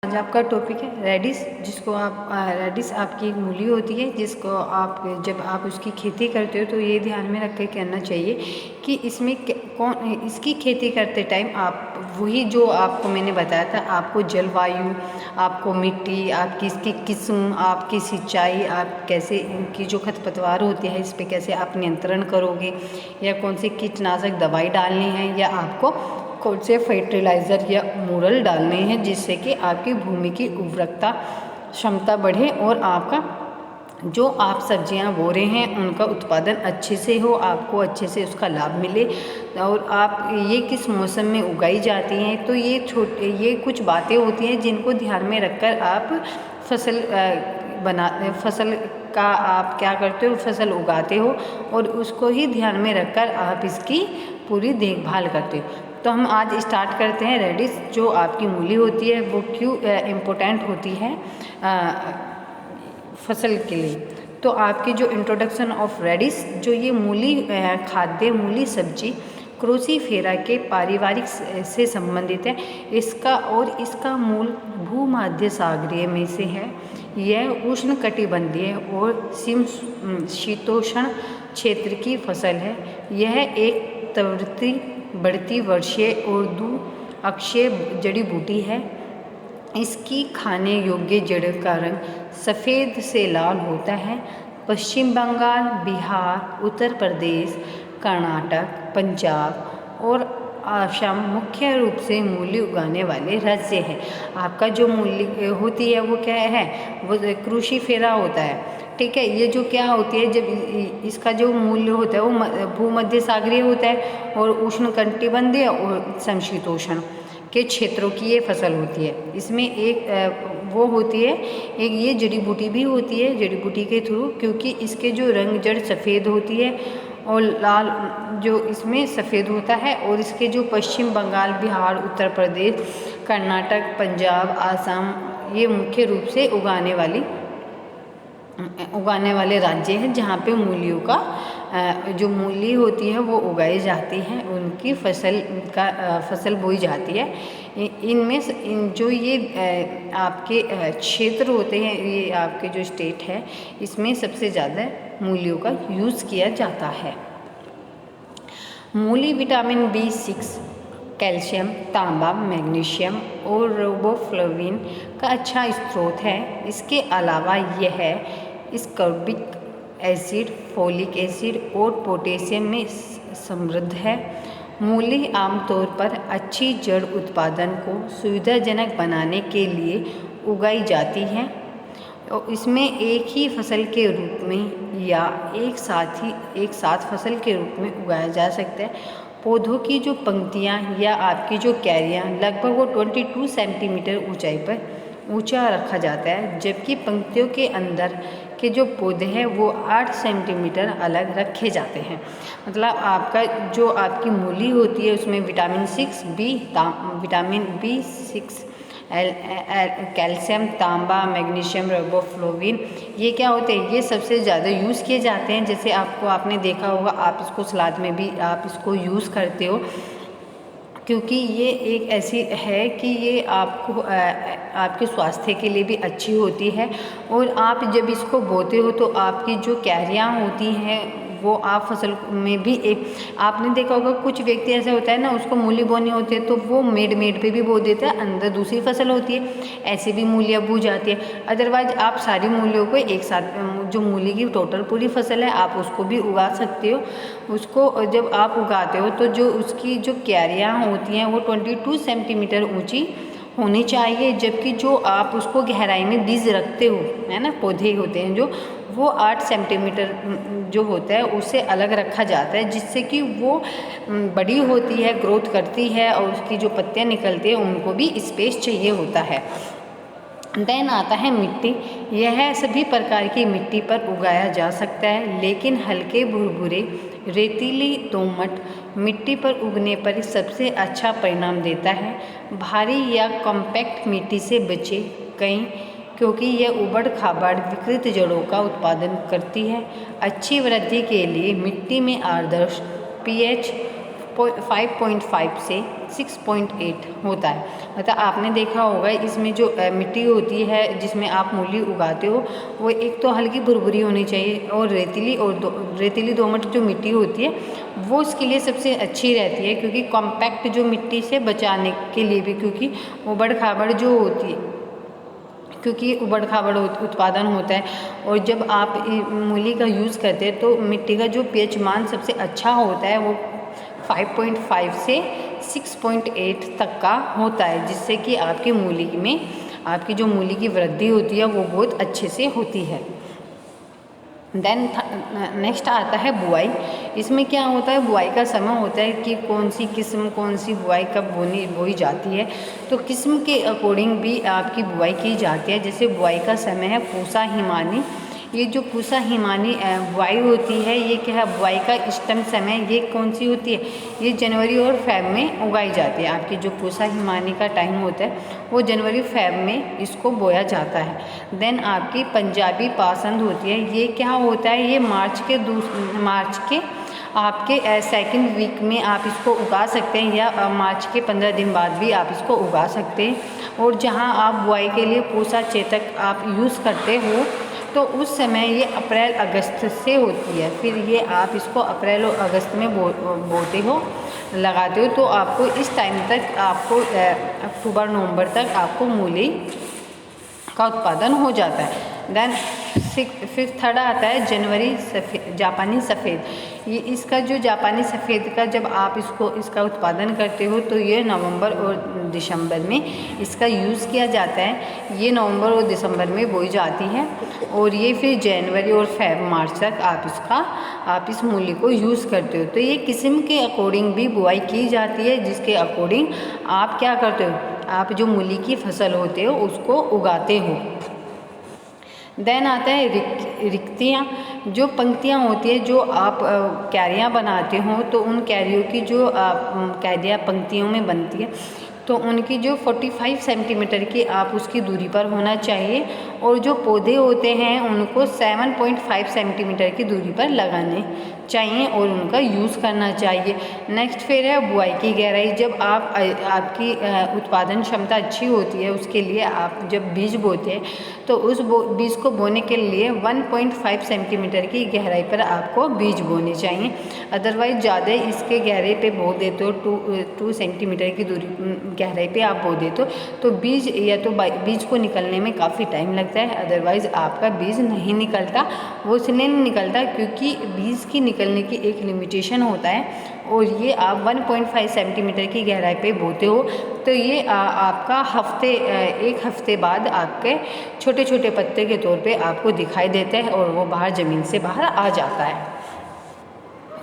आज आपका टॉपिक है रेडिश, जिसको आप रेडिश आपकी एक मूली होती है, जिसको आप जब आप उसकी खेती करते हो तो ये ध्यान में रख के करना चाहिए कि इसमें कौन इसकी खेती करते टाइम आप वही जो आपको मैंने बताया था, आपको जलवायु, आपको मिट्टी, आपकी इसकी किस्म, आपकी सिंचाई, आप कैसे इनकी जो खरपतवार होती है इस पर कैसे आप नियंत्रण करोगे, या कौन सी कीटनाशक दवाई डालनी है, या आपको कौन से फर्टिलाइज़र या मूरल डालने हैं जिससे कि आपकी भूमि की उर्वरकता क्षमता बढ़े और आपका जो आप सब्जियां बो रहे हैं उनका उत्पादन अच्छे से हो, आपको अच्छे से उसका लाभ मिले। और आप ये किस मौसम में उगाई जाती हैं, तो ये कुछ बातें होती हैं जिनको ध्यान में रखकर आप फसल का आप क्या करते हो, फसल उगाते हो और उसको ही ध्यान में रखकर आप इसकी पूरी देखभाल करते हो। तो हम आज स्टार्ट करते हैं। रेडिश जो आपकी मूली होती है वो क्यों इम्पोर्टेंट होती है फसल के लिए। तो आपकी जो इंट्रोडक्शन ऑफ रेडिश, जो ये मूली खाद्य मूली सब्जी क्रोसीफेरा के पारिवारिक से संबंधित है। इसका मूल भूमध्य सागरीय में से है। यह उष्णकटिबंधीय और शीतोष्ण क्षेत्र की फसल है। यह एक त्वरित बढ़ती वर्षीय और द्विअक्षीय जड़ी बूटी है। इसकी खाने योग्य जड़ का रंग सफ़ेद से लाल होता है। पश्चिम बंगाल, बिहार, उत्तर प्रदेश, कर्नाटक, पंजाब और असम मुख्य रूप से मूली उगाने वाले राज्य हैं। आपका जो मूली होती है वो क्या है, वो क्रूसीफेरा होता है। ठीक है, ये जो क्या होती है, जब इसका जो मूल्य होता है वो भूमध्य सागरीय होता है और उष्णकटिबंधीय और समशीतोष्ण के क्षेत्रों की ये फसल होती है। इसमें एक वो होती है, एक ये जड़ी बूटी भी होती है, जड़ी बूटी के थ्रू, क्योंकि इसके जो रंग जड़ सफ़ेद होती है और लाल जो इसमें सफ़ेद होता है। और इसके जो पश्चिम बंगाल, बिहार, उत्तर प्रदेश, कर्नाटक, पंजाब, आसाम ये मुख्य रूप से उगाने वाले राज्य हैं जहाँ पे मूलियों का जो मूली होती है वो उगाई जाती है, उनकी फसल बोई जाती है। इनमें जो ये आपके क्षेत्र होते हैं, ये आपके जो स्टेट है, इसमें सबसे ज़्यादा मूलियों का यूज़ किया जाता है। मूली विटामिन B6, कैल्शियम, तांबा, मैग्नीशियम और रिबोफ्लाविन का अच्छा स्रोत है। इसके अलावा यह स्कॉर्बिक एसिड, फोलिक एसिड और पोटेशियम में समृद्ध है। मूली आमतौर पर अच्छी जड़ उत्पादन को सुविधाजनक बनाने के लिए उगाई जाती है और इसमें एक ही फसल के रूप में या एक साथ फसल के रूप में उगाया जा सकता है। पौधों की जो पंक्तियां या आपकी जो क्यारियां लगभग वो 22 सेंटीमीटर ऊंचाई पर ऊंचा रखा जाता है, जबकि पंक्तियों के अंदर के जो पौधे हैं वो 8 सेंटीमीटर अलग रखे जाते हैं। मतलब आपकी मूली होती है उसमें विटामिन B6, कैल्शियम, तांबा, मैग्नीशियम, रिबोफ्लाविन ये क्या होते हैं, ये सबसे ज़्यादा यूज़ किए जाते हैं। जैसे आपने देखा होगा, आप इसको सलाद में भी आप इसको यूज़ करते हो, क्योंकि ये एक ऐसी है कि ये आपके स्वास्थ्य के लिए भी अच्छी होती है। और आप जब इसको बोते हो तो आपकी जो क्यारियाँ होती हैं वो आप फसल में भी आपने देखा होगा, कुछ व्यक्ति ऐसा होता है ना, उसको मूली बोनी होती है तो वो मेड पे भी बो देता है, अंदर दूसरी फसल होती है, ऐसे भी मूलियाँ बो जाती है। अदरवाइज आप सारी मूलियों को एक साथ, जो मूली की टोटल पूरी फसल है, आप उसको भी उगा सकते हो। उसको जब आप उगाते हो तो जो उसकी जो क्यारियाँ होती हैं वो 22 सेंटीमीटर ऊँची होनी चाहिए, जबकि जो आप उसको गहराई में बीज रखते हो, है ना, पौधे होते हैं जो, वो 8 सेंटीमीटर जो होता है उससे अलग रखा जाता है, जिससे कि वो बड़ी होती है, ग्रोथ करती है और उसकी जो पत्तियाँ निकलती हैं उनको भी स्पेस चाहिए होता है। देन आता है मिट्टी। यह सभी प्रकार की मिट्टी पर उगाया जा सकता है, लेकिन हल्के भुरभुरे रेतीली दोमट मिट्टी पर उगने पर सबसे अच्छा परिणाम देता है। भारी या कॉम्पैक्ट मिट्टी से बचे क्योंकि यह उबड़ खाबड़ विकृत जड़ों का उत्पादन करती है। अच्छी वृद्धि के लिए मिट्टी में आदर्श pH 5.5 से 6.8 होता है। मतलब आपने देखा होगा इसमें जो मिट्टी होती है जिसमें आप मूली उगाते हो, वो एक तो हल्की भुरभुरी होनी चाहिए, और रेतीली दोमट जो मिट्टी होती है वो उसके लिए सबसे अच्छी रहती है, क्योंकि कॉम्पैक्ट जो मिट्टी से बचाने के लिए भी, क्योंकि उबड़ खाबड़ जो होती है, क्योंकि उबड़ खाबड़ उत्पादन होता है, और जब आप मूली का यूज़ करते हैं तो मिट्टी का जो पीएच मान सबसे अच्छा होता है वो 5.5 से 6.8 तक का होता है, जिससे कि आपकी मूली में आपकी जो मूली की वृद्धि होती है वो बहुत अच्छे से होती है। देन नेक्स्ट आता है बुआई। इसमें क्या होता है, बुआई का समय होता है कि कौन सी किस्म, कौन सी बुआई कब बोई जाती है, तो किस्म के अकॉर्डिंग भी आपकी बुआई की जाती है। जैसे बुआई का समय है पूसा हिमानी। ये जो पूसा हिमानी बुआई होती है, ये क्या है, बुआई का इष्टतम समय ये कौन सी होती है, ये जनवरी और फेब में उगाई जाती है। आपकी जो पूसा हिमानी का टाइम होता है वो जनवरी फेब में इसको बोया जाता है। देन आपकी पंजाबी पासंद होती है। ये क्या होता है, ये मार्च के आपके सेकंड वीक में आप इसको उगा सकते हैं, या मार्च के 15 दिन बाद भी आप इसको उगा सकते हैं। और जहां आप बुआई के लिए पूसा चेतक आप यूज़ करते हो तो उस समय ये अप्रैल अगस्त से होती है। फिर ये आप इसको अप्रैल और अगस्त में बोते हो, लगाते हो, तो आपको इस टाइम तक आपको अक्टूबर नवंबर तक आपको मूली का उत्पादन हो जाता है। देन थर्ड आता है जनवरी जापानी सफ़ेद। ये इसका जो जापानी सफ़ेद का जब आप इसका उत्पादन करते हो तो ये नवंबर और दिसंबर में इसका यूज़ किया जाता है। ये नवंबर और दिसंबर में बोई जाती है, और ये फिर जनवरी और मार्च तक आप इस मूली को यूज़ करते हो। तो ये किस्म के अकॉर्डिंग भी बुआई की जाती है, जिसके अकॉर्डिंग आप क्या करते हो, आप जो मूली की फसल होते हो उसको उगाते हो। देन आता है रिक्तियाँ। जो पंक्तियाँ होती है, जो आप क्यारियाँ बनाते हो, तो उन क्यारियों की जो क्यारियाँ पंक्तियों में बनती है, तो उनकी जो 45 सेंटीमीटर की आप उसकी दूरी पर होना चाहिए, और जो पौधे होते हैं उनको 7.5 सेंटीमीटर की दूरी पर लगाने चाहिए और उनका यूज़ करना चाहिए। नेक्स्ट फिर है बुआई की गहराई। जब आपकी उत्पादन क्षमता अच्छी होती है, उसके लिए आप जब बीज बोते हैं तो उस बीज को बोने के लिए 1.5 सेंटीमीटर की गहराई पर आपको बीज बोने चाहिए। अदरवाइज़ ज़्यादा इसके गहरे पे बो देते हो, 2 सेंटीमीटर की दूरी गहराई पे आप बो देते हो, तो बीज को निकलने में काफ़ी टाइम लगता है। अदरवाइज़ आपका बीज नहीं निकलता। वो इसलिए नहीं निकलता क्योंकि बीज की निकलने की एक लिमिटेशन होता है, और ये आप 1.5 सेंटीमीटर की गहराई पे बोते हो, तो ये आपका एक हफ्ते बाद आपके छोटे छोटे पत्ते के तौर पे आपको दिखाई देता है, और वो बाहर ज़मीन से बाहर आ जाता है।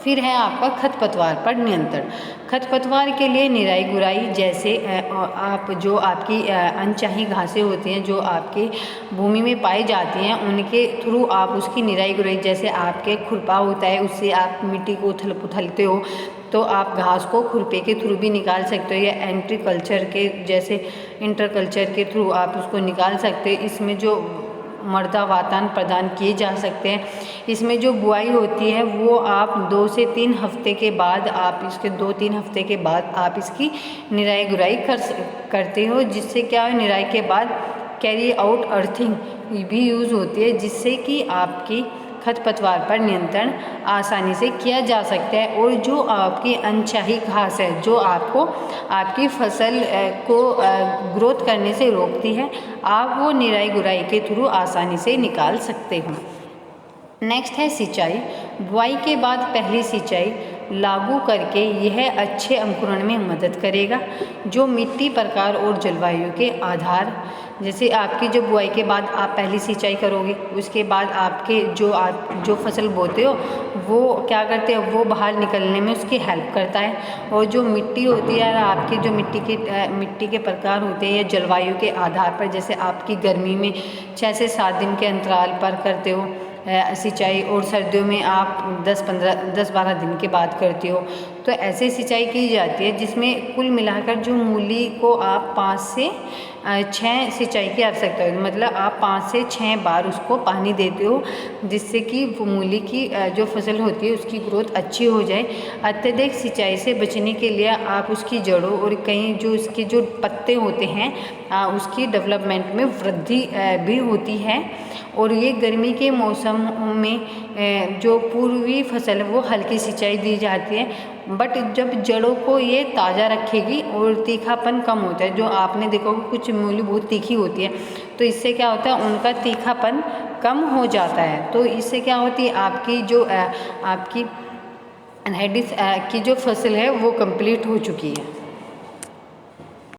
फिर है आपका खरपतवार पर नियंत्रण। खरपतवार के लिए निराई गुड़ाई, जैसे आप जो आपकी अनचाही घासें होती हैं जो आपकी भूमि में पाई जाती हैं, उनके थ्रू आप उसकी निराई गुड़ाई, जैसे आपके खुरपा होता है उससे आप मिट्टी को उथलते हो, तो आप घास को खुरपे के थ्रू भी निकाल सकते हो, या इंटरकल्चर के थ्रू आप उसको निकाल सकते हो। इसमें जो मृदा वातान प्रदान किए जा सकते हैं। इसमें जो बुआई होती है वो आप 2 से 3 हफ्ते के बाद, आप इसके 2-3 हफ्ते के बाद आप इसकी निराई गुड़ाई करते हो, जिससे क्या है, निराई के बाद कैरी आउट अर्थिंग भी यूज़ होती है, जिससे कि आपकी खरपतवार पर नियंत्रण आसानी से किया जा सकता है। और जो आपकी अनचाही घास है जो आपको आपकी फसल को ग्रोथ करने से रोकती है, आप वो निराई गुड़ाई के थ्रू आसानी से निकाल सकते हो। नेक्स्ट है सिंचाई। बुआई के बाद पहली सिंचाई लागू करके यह अच्छे अंकुरण में मदद करेगा। जो मिट्टी प्रकार और जलवायु के आधार, जैसे आपकी जो बुआई के बाद आप पहली सिंचाई करोगे, उसके बाद आपके जो फसल बोते हो वो क्या करते हैं, वो बाहर निकलने में उसकी हेल्प करता है। और जो मिट्टी होती है, आपकी जो मिट्टी के प्रकार होते हैं या जलवायु के आधार पर, जैसे आपकी गर्मी में 6 से 7 दिन के अंतराल पर करते हो सिंचाई, और सर्दियों में आप 10-12 दिन के बाद करते हो, तो ऐसे सिंचाई की जाती है जिसमें कुल मिलाकर जो मूली को आप 5 से 6 सिंचाई की आवश्यकता होती है, मतलब आप 5 से 6 बार उसको पानी देते हो, जिससे कि वो मूली की जो फसल होती है उसकी ग्रोथ अच्छी हो जाए। अत्यधिक सिंचाई से बचने के लिए आप उसकी जड़ों और कहीं जो उसके जो पत्ते होते हैं उसकी डेवलपमेंट में वृद्धि भी होती है। और ये गर्मी के मौसम में जो पूर्वी फसल है वो हल्की सिंचाई दी जाती है, बट जब जड़ों को ये ताज़ा रखेगी और तीखापन कम होता है। जो आपने देखा होगा कुछ मूली बहुत तीखी होती है, तो इससे क्या होता है उनका तीखापन कम हो जाता है। तो इससे क्या होती है आपकी जो आपकी रेडिस की जो फसल है वो कंप्लीट हो चुकी है।